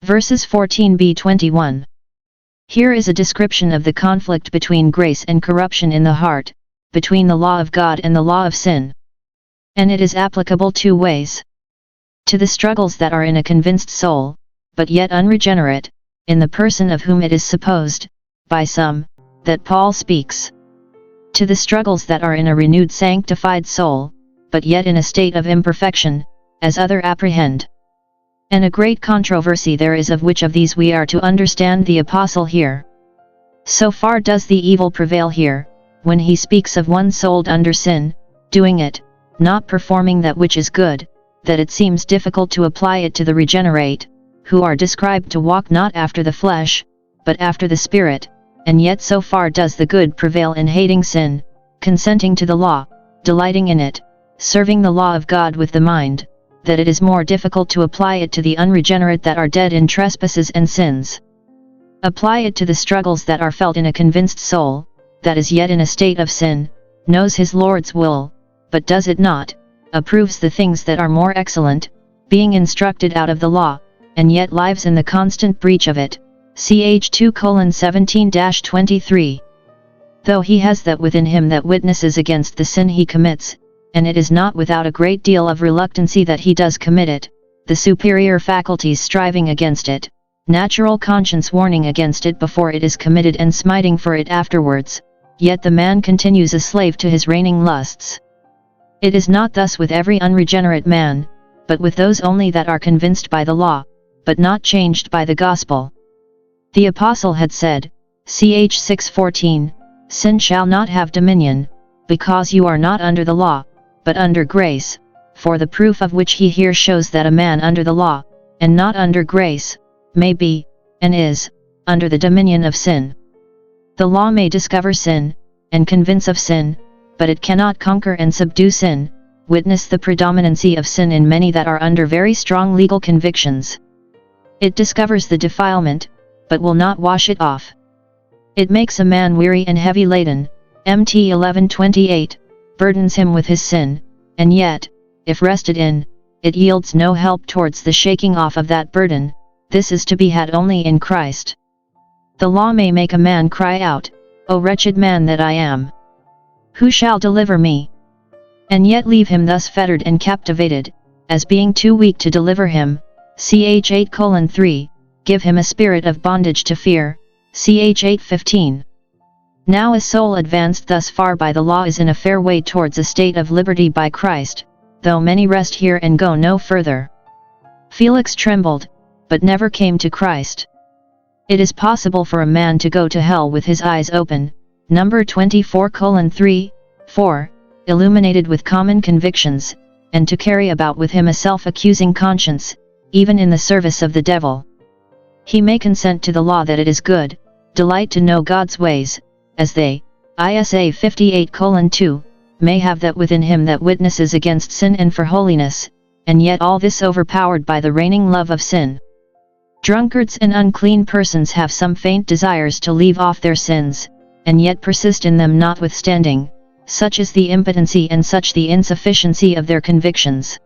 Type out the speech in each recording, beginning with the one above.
Verses 14b-21. Here is a description of the conflict between grace and corruption in the heart, between the law of God and the law of sin. And it is applicable two ways. To the struggles that are in a convinced soul, but yet unregenerate, in the person of whom it is supposed, by some, that Paul speaks. To the struggles that are in a renewed sanctified soul, but yet in a state of imperfection, as other apprehend. And a great controversy there is of which of these we are to understand the apostle here. So far does the evil prevail here, when he speaks of one sold under sin, doing it, not performing that which is good, that it seems difficult to apply it to the regenerate, who are described to walk not after the flesh, but after the Spirit, and yet so far does the good prevail in hating sin, consenting to the law, delighting in it, serving the law of God with the mind, that it is more difficult to apply it to the unregenerate that are dead in trespasses and sins. Apply it to the struggles that are felt in a convinced soul, that is yet in a state of sin, knows his Lord's will, but does it not, approves the things that are more excellent, being instructed out of the law, and yet lives in the constant breach of it. Ch 2:17-23. Though he has that within him that witnesses against the sin he commits, and it is not without a great deal of reluctancy that he does commit it, the superior faculties striving against it, natural conscience warning against it before it is committed and smiting for it afterwards, yet the man continues a slave to his reigning lusts. It is not thus with every unregenerate man, but with those only that are convinced by the law, but not changed by the gospel. The apostle had said, Ch 6:14, Sin shall not have dominion, because you are not under the law, but under grace, for the proof of which he here shows that a man under the law, and not under grace, may be, and is, under the dominion of sin. The law may discover sin, and convince of sin, but it cannot conquer and subdue sin. Witness the predominancy of sin in many that are under very strong legal convictions. It discovers the defilement, but will not wash it off. It makes a man weary and heavy laden, Mt 11:28, burdens him with his sin, and yet, if rested in, it yields no help towards the shaking off of that burden. This is to be had only in Christ. The law may make a man cry out, O wretched man that I am! Who shall deliver me? And yet leave him thus fettered and captivated, as being too weak to deliver him. Ch 8:3, give him a spirit of bondage to fear. Ch 8:15. Now a soul advanced thus far by the law is in a fair way towards a state of liberty by Christ, though many rest here and go no further. Felix trembled, but never came to Christ. It is possible for a man to go to hell with his eyes open, number 24:3, 4, illuminated with common convictions, and to carry about with him a self-accusing conscience, even in the service of the devil. He may consent to the law that it is good, delight to know God's ways, as they, Isa 58:2, may have that within him that witnesses against sin and for holiness, and yet all this overpowered by the reigning love of sin. Drunkards and unclean persons have some faint desires to leave off their sins, and yet persist in them notwithstanding, such is the impotency and such the insufficiency of their convictions.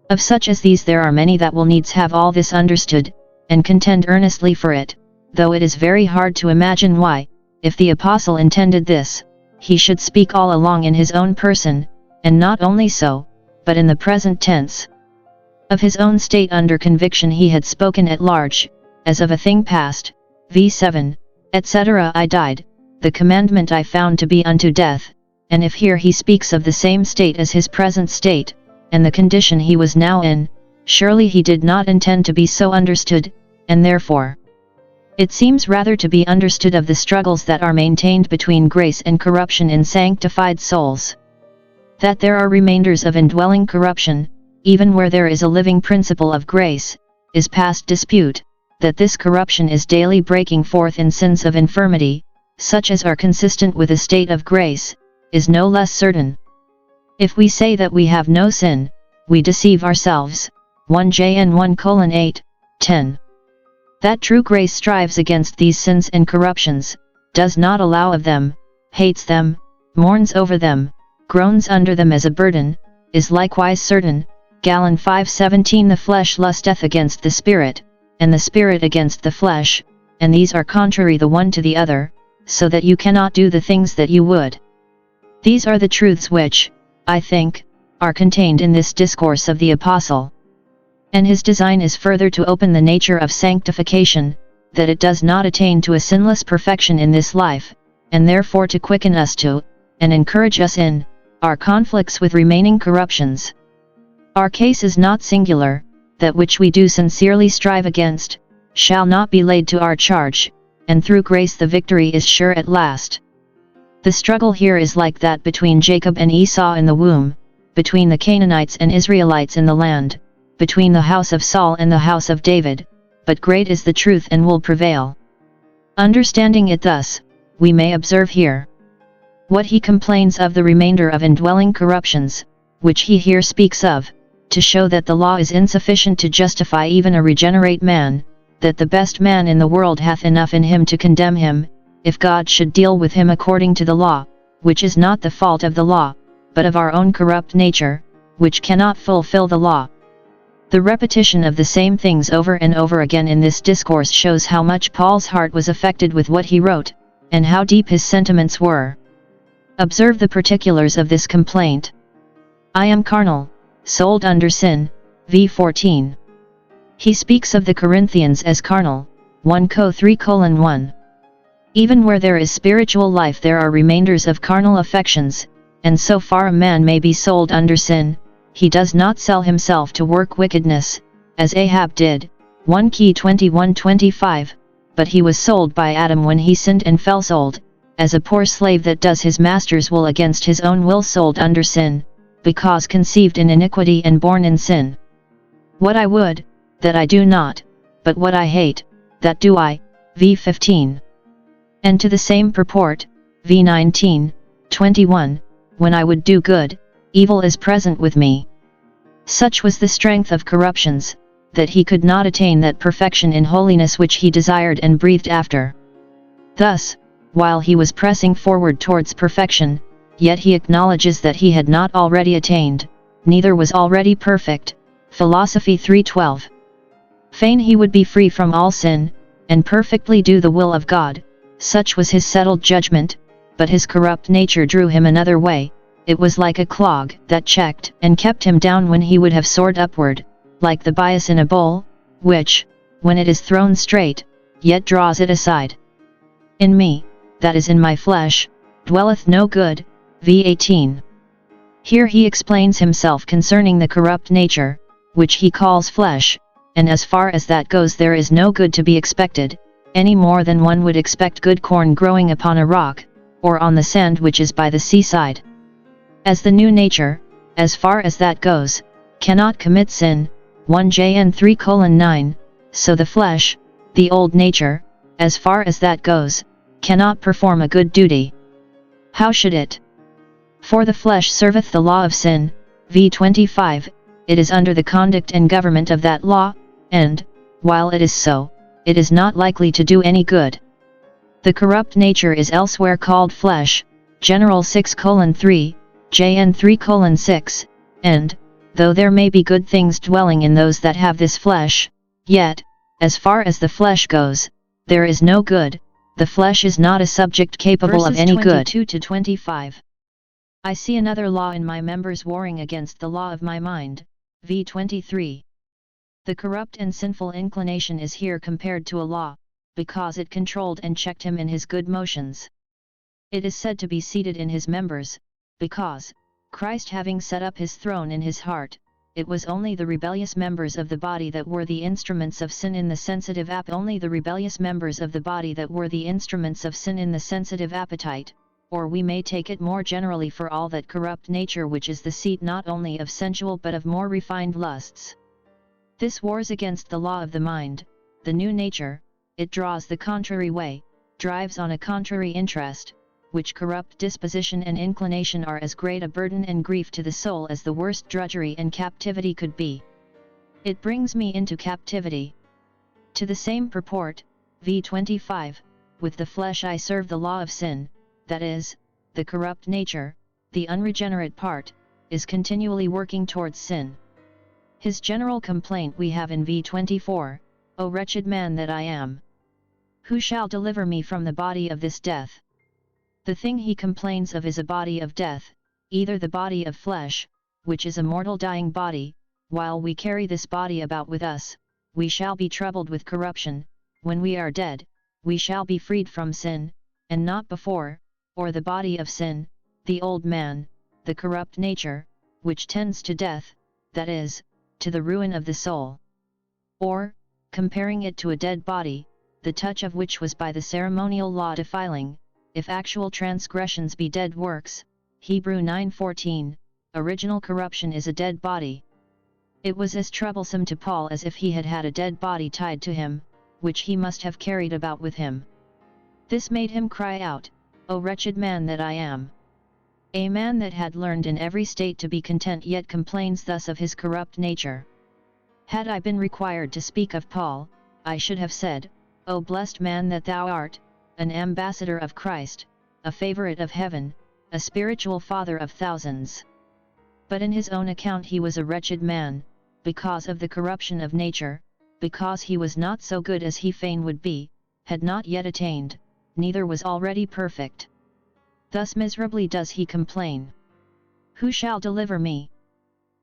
Of such as these there are many that will needs have all this understood, and contend earnestly for it, though it is very hard to imagine why, if the apostle intended this, he should speak all along in his own person, and not only so, but in the present tense. Of his own state under conviction he had spoken at large, as of a thing past, v7, etc. I died, the commandment I found to be unto death, and if here he speaks of the same state as his present state, and the condition he was now in, surely he did not intend to be so understood, and therefore it seems rather to be understood of the struggles that are maintained between grace and corruption in sanctified souls. That there are remainders of indwelling corruption, even where there is a living principle of grace, is past dispute. That this corruption is daily breaking forth in sins of infirmity, such as are consistent with a state of grace, is no less certain. If we say that we have no sin, we deceive ourselves. 1 John 1:8, 10. That true grace strives against these sins and corruptions, does not allow of them, hates them, mourns over them, groans under them as a burden, is likewise certain. Gal 5:17 The flesh lusteth against the Spirit, and the Spirit against the flesh, and these are contrary the one to the other, so that you cannot do the things that you would. These are the truths which, I think, are contained in this discourse of the Apostle. And his design is further to open the nature of sanctification, that it does not attain to a sinless perfection in this life, and therefore to quicken us to, and encourage us in, our conflicts with remaining corruptions. Our case is not singular, that which we do sincerely strive against, shall not be laid to our charge, and through grace the victory is sure at last. The struggle here is like that between Jacob and Esau in the womb, between the Canaanites and Israelites in the land, between the house of Saul and the house of David, but great is the truth and will prevail. Understanding it thus, we may observe here what he complains of the remainder of indwelling corruptions, which he here speaks of, to show that the law is insufficient to justify even a regenerate man, that the best man in the world hath enough in him to condemn him, if God should deal with him according to the law, which is not the fault of the law, but of our own corrupt nature, which cannot fulfill the law. The repetition of the same things over and over again in this discourse shows how much Paul's heart was affected with what he wrote, and how deep his sentiments were. Observe the particulars of this complaint. I am carnal, sold under sin, v. 14. He speaks of the Corinthians as carnal, 1 Co 3:1. Even where there is spiritual life there are remainders of carnal affections, and so far a man may be sold under sin, he does not sell himself to work wickedness, as Ahab did, 1 Key 21:25, but he was sold by Adam when he sinned and fell sold, as a poor slave that does his master's will against his own will, sold under sin, because conceived in iniquity and born in sin. What I would, that I do not, but what I hate, that do I, v. 15. And to the same purport, v. 19:21, when I would do good, evil is present with me. Such was the strength of corruptions, that he could not attain that perfection in holiness which he desired and breathed after. Thus, while he was pressing forward towards perfection, yet he acknowledges that he had not already attained, neither was already perfect. Philosophy 3:12. Fain he would be free from all sin, and perfectly do the will of God, such was his settled judgment, but his corrupt nature drew him another way. It was like a clog that checked and kept him down when he would have soared upward, like the bias in a bowl, which, when it is thrown straight, yet draws it aside. In me, that is in my flesh, dwelleth no good, v. 18. Here he explains himself concerning the corrupt nature, which he calls flesh, and as far as that goes there is no good to be expected, any more than one would expect good corn growing upon a rock, or on the sand which is by the seaside. As the new nature, as far as that goes, cannot commit sin, 1 Jn 3:9, so the flesh, the old nature, as far as that goes, cannot perform a good duty. How should it? For the flesh serveth the law of sin, v. 25, it is under the conduct and government of that law, and, while it is so, it is not likely to do any good. The corrupt nature is elsewhere called flesh, General 6:3, Jn 3:6, and, though there may be good things dwelling in those that have this flesh, yet, as far as the flesh goes, there is no good. The flesh is not a subject capable of any good. 22-25. I see another law in my members warring against the law of my mind, v. 23. The corrupt and sinful inclination is here compared to a law, because it controlled and checked him in his good motions. It is said to be seated in his members, because, Christ having set up his throne in his heart, it was only the rebellious members of the body that were the instruments of sin in the sensitive only the rebellious members of the body that were the instruments of sin in the sensitive appetite, or we may take it more generally for all that corrupt nature which is the seat not only of sensual but of more refined lusts. This wars against the law of the mind, the new nature, it draws the contrary way, drives on a contrary interest, which corrupt disposition and inclination are as great a burden and grief to the soul as the worst drudgery and captivity could be. It brings me into captivity. To the same purport, v. 25, with the flesh I serve the law of sin, that is, the corrupt nature, the unregenerate part, is continually working towards sin. His general complaint we have in v. 24, O wretched man that I am! Who shall deliver me from the body of this death? The thing he complains of is a body of death, either the body of flesh, which is a mortal dying body. While we carry this body about with us, we shall be troubled with corruption. When we are dead, we shall be freed from sin, and not before, or the body of sin, the old man, the corrupt nature, which tends to death, that is, to the ruin of the soul. Or, comparing it to a dead body, the touch of which was by the ceremonial law defiling, if actual transgressions be dead works, Hebrew 9:14, original corruption is a dead body. It was as troublesome to Paul as if he had had a dead body tied to him, which he must have carried about with him. This made him cry out, O wretched man that I am! A man that had learned in every state to be content yet complains thus of his corrupt nature. Had I been required to speak of Paul, I should have said, O blessed man that thou art, an ambassador of Christ, a favorite of heaven, a spiritual father of thousands. But in his own account he was a wretched man, because of the corruption of nature, because he was not so good as he fain would be, had not yet attained, neither was already perfect. Thus miserably does he complain. Who shall deliver me?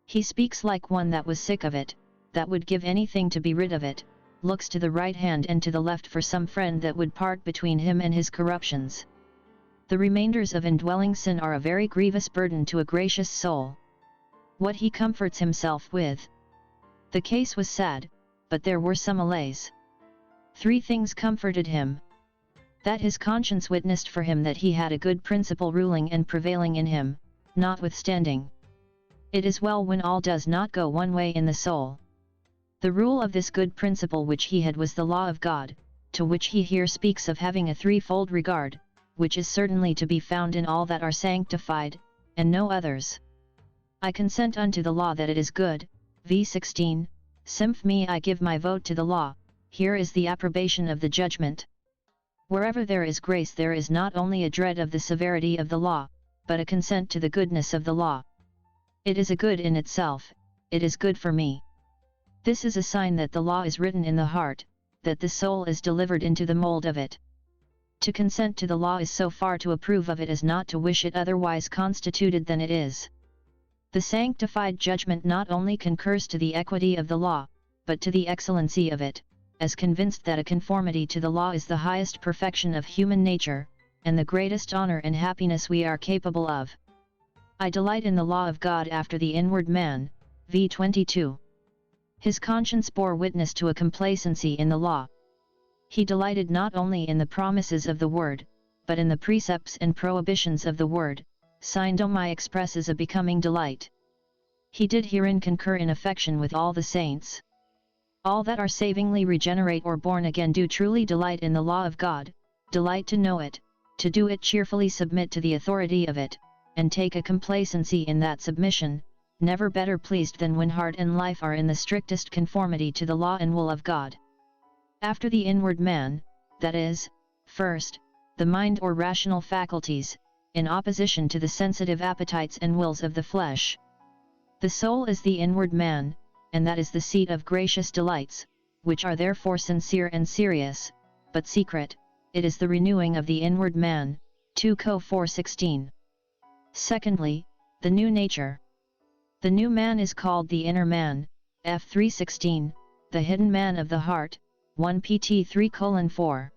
He speaks like one that was sick of it, that would give anything to be rid of it, looks to the right hand and to the left for some friend that would part between him and his corruptions. The remainders of indwelling sin are a very grievous burden to a gracious soul. What he comforts himself with. The case was sad, but there were some allays. 3 things comforted him. That his conscience witnessed for him that he had a good principle ruling and prevailing in him, notwithstanding. It is well when all does not go one way in the soul. The rule of this good principle which he had was the law of God, to which he here speaks of having a threefold regard, which is certainly to be found in all that are sanctified, and no others. I consent unto the law that it is good, v. 16, Symph me I give my vote to the law, here is the approbation of the judgment. Wherever there is grace there is not only a dread of the severity of the law, but a consent to the goodness of the law. It is a good in itself, it is good for me. This is a sign that the law is written in the heart, that the soul is delivered into the mold of it. To consent to the law is so far to approve of it as not to wish it otherwise constituted than it is. The sanctified judgment not only concurs to the equity of the law, but to the excellency of it, as convinced that a conformity to the law is the highest perfection of human nature, and the greatest honor and happiness we are capable of. I delight in the law of God after the inward man, v. 22. His conscience bore witness to a complacency in the law. He delighted not only in the promises of the word, but in the precepts and prohibitions of the word, Sindomai expresses a becoming delight. He did herein concur in affection with all the saints. All that are savingly regenerate or born again do truly delight in the law of God, delight to know it, to do it cheerfully submit to the authority of it, and take a complacency in that submission, never better pleased than when heart and life are in the strictest conformity to the law and will of God. After the inward man, that is, first, the mind or rational faculties, in opposition to the sensitive appetites and wills of the flesh. The soul is the inward man, and that is the seat of gracious delights, which are therefore sincere and serious, but secret. It is the renewing of the inward man, 2 Cor 4:16. Secondly, the new nature. The new man is called the inner man, F 3:16, the hidden man of the heart, 1 Pt 3:4.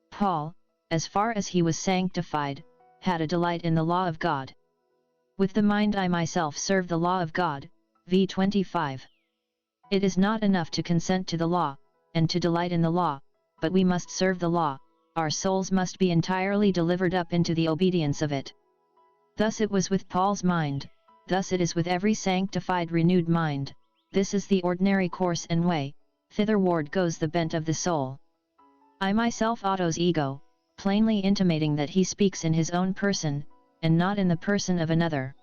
Paul, as far as he was sanctified, had a delight in the law of God. With the mind I myself serve the law of God, v. 25. It is not enough to consent to the law, and to delight in the law, but we must serve the law, our souls must be entirely delivered up into the obedience of it. Thus it was with Paul's mind, thus it is with every sanctified renewed mind, this is the ordinary course and way, thitherward goes the bent of the soul. I myself autos ego, plainly intimating that he speaks in his own person, and not in the person of another.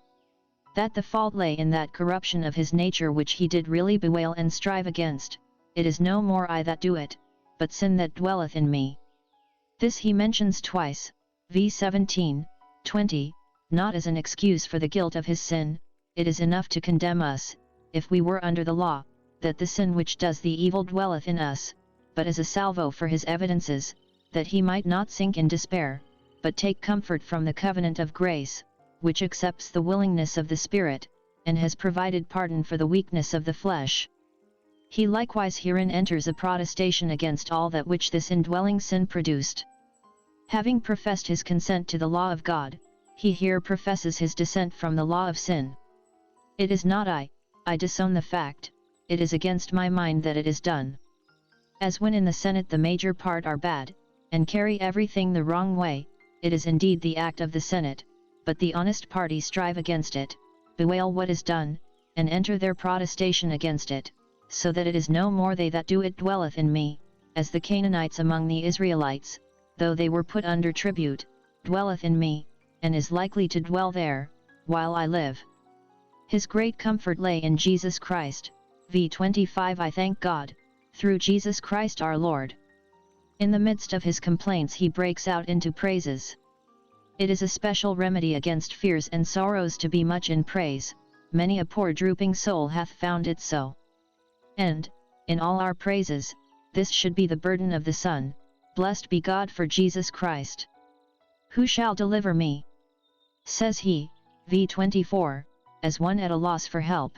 That the fault lay in that corruption of his nature which he did really bewail and strive against, it is no more I that do it, but sin that dwelleth in me. This he mentions twice, v. 17, 20, not as an excuse for the guilt of his sin, it is enough to condemn us, if we were under the law, that the sin which does the evil dwelleth in us, but as a salvo for his evidences, that he might not sink in despair, but take comfort from the covenant of grace, which accepts the willingness of the Spirit, and has provided pardon for the weakness of the flesh. He likewise herein enters a protestation against all that which this indwelling sin produced. Having professed his consent to the law of God, he here professes his dissent from the law of sin. It is not I disown the fact, it is against my mind that it is done. As when in the Senate the major part are bad, and carry everything the wrong way, it is indeed the act of the Senate, but the honest party strive against it, bewail what is done, and enter their protestation against it, so that it is no more they that do it dwelleth in me, as the Canaanites among the Israelites, though they were put under tribute, dwelleth in me, and is likely to dwell there, while I live. His great comfort lay in Jesus Christ, v. 25. I thank God, through Jesus Christ our Lord. In the midst of his complaints he breaks out into praises. It is a special remedy against fears and sorrows to be much in praise, many a poor drooping soul hath found it so. And, in all our praises, this should be the burden of the Son, blessed be God for Jesus Christ. Who shall deliver me? Says he, v. 24, as one at a loss for help.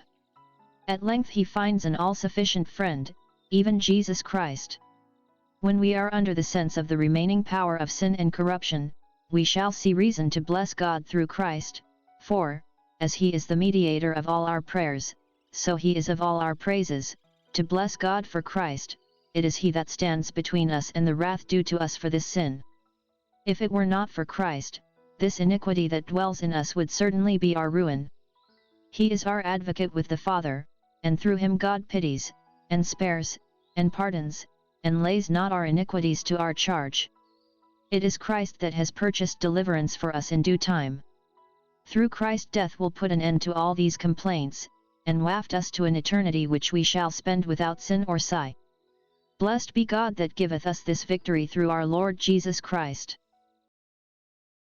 At length he finds an all-sufficient friend, even Jesus Christ. When we are under the sense of the remaining power of sin and corruption, we shall see reason to bless God through Christ, for, as he is the mediator of all our prayers, so he is of all our praises, to bless God for Christ. It is he that stands between us and the wrath due to us for this sin. If it were not for Christ, this iniquity that dwells in us would certainly be our ruin. He is our advocate with the Father, and through him God pities, and spares, and pardons, and lays not our iniquities to our charge. It is Christ that has purchased deliverance for us in due time. Through Christ death will put an end to all these complaints, and waft us to an eternity which we shall spend without sin or sigh. Blessed be God that giveth us this victory through our Lord Jesus Christ.